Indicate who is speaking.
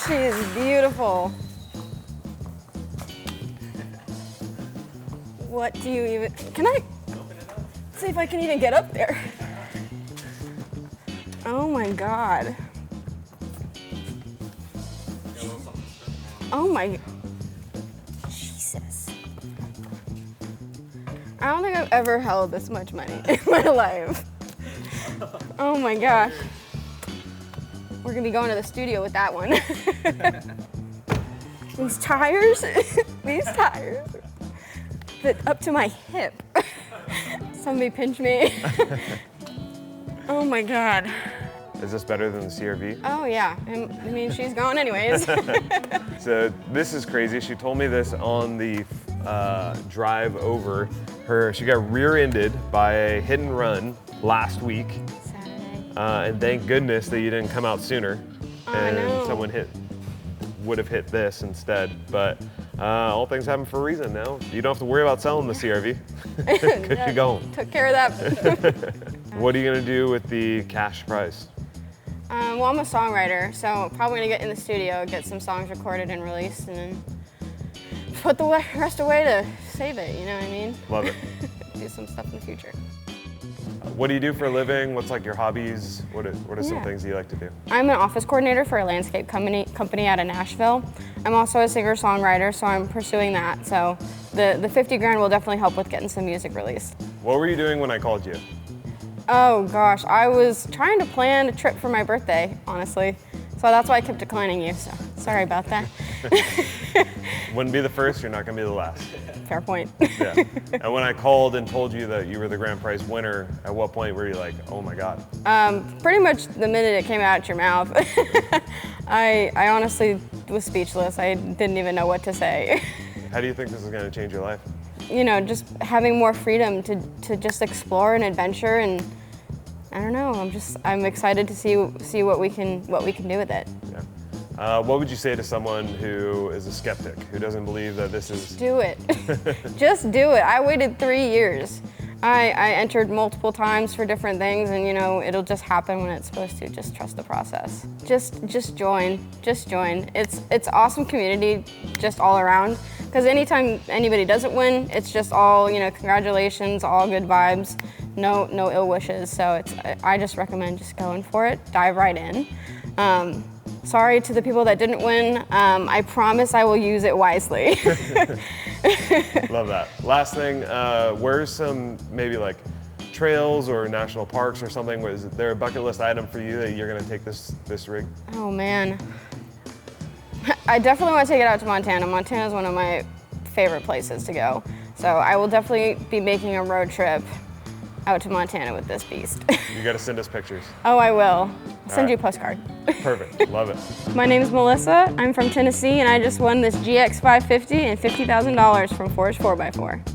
Speaker 1: She's beautiful. What do you even, can I see if I can even get up there? Oh my God. Oh my, Jesus. I don't think I've ever held this much money in my life. Oh my gosh. We're gonna be going to the studio with that one. These tires, these tires, fit up to my hip. Somebody pinch me. Oh my God.
Speaker 2: Is this better than the CR-V?
Speaker 1: Oh yeah, I mean, she's gone anyways.
Speaker 2: So this is crazy. She told me this on the drive over. She got rear-ended by a hit and run last week.
Speaker 1: Saturday.
Speaker 2: And thank goodness that you didn't come out sooner. And
Speaker 1: no.
Speaker 2: someone would have hit this instead. But all things happen for a reason now. You don't have to worry about selling the CR-V because you're going.
Speaker 1: Took care of that.
Speaker 2: What are you gonna do with the cash prize?
Speaker 1: Well, I'm a songwriter, so probably gonna get in the studio, get some songs recorded and released, and then put the rest away to save it, you know what I mean?
Speaker 2: Love it.
Speaker 1: Do some stuff in the future.
Speaker 2: What do you do for a living? What's like your hobbies? What are some things you like to do?
Speaker 1: I'm an office coordinator for a landscape company out of Nashville. I'm also a singer-songwriter, so I'm pursuing that. So the 50 grand will definitely help with getting some music released.
Speaker 2: What were you doing when I called you?
Speaker 1: Oh gosh, I was trying to plan a trip for my birthday, honestly. So that's why I kept declining you, so sorry about that.
Speaker 2: Wouldn't be the first, you're not gonna be the last.
Speaker 1: Fair point.
Speaker 2: Yeah. And when I called and told you that you were the grand prize winner, at what point were you like, oh my God?
Speaker 1: Pretty much the minute it came out your mouth. I honestly was speechless. I didn't even know what to say.
Speaker 2: How do you think this is gonna change your life?
Speaker 1: You know, just having more freedom to just explore and adventure, and I don't know, I'm excited to see what we can do with it.
Speaker 2: Yeah. What would you say to someone who is a skeptic, who doesn't believe that this is...
Speaker 1: Do it. Just do it. I waited 3 years. I entered multiple times for different things, and you know, it'll just happen when it's supposed to. Just trust the process. Just join. Just join. It's awesome community just all around. Because anytime anybody doesn't win, it's just all, you know, congratulations, all good vibes, no ill wishes. So I just recommend just going for it, dive right in. Sorry to the people that didn't win. I promise I will use it wisely.
Speaker 2: Love that. Last thing, where's some maybe like trails or national parks or something? Was there a bucket list item for you that you're gonna take this rig?
Speaker 1: Oh man. I definitely want to take it out to Montana. Montana is one of my favorite places to go. So I will definitely be making a road trip out to Montana with this beast.
Speaker 2: You gotta send us pictures.
Speaker 1: Oh, I will. Send you a postcard.
Speaker 2: Perfect, love it.
Speaker 1: My name's Melissa, I'm from Tennessee, and I just won this GX550 and $50,000 from Forge 4x4.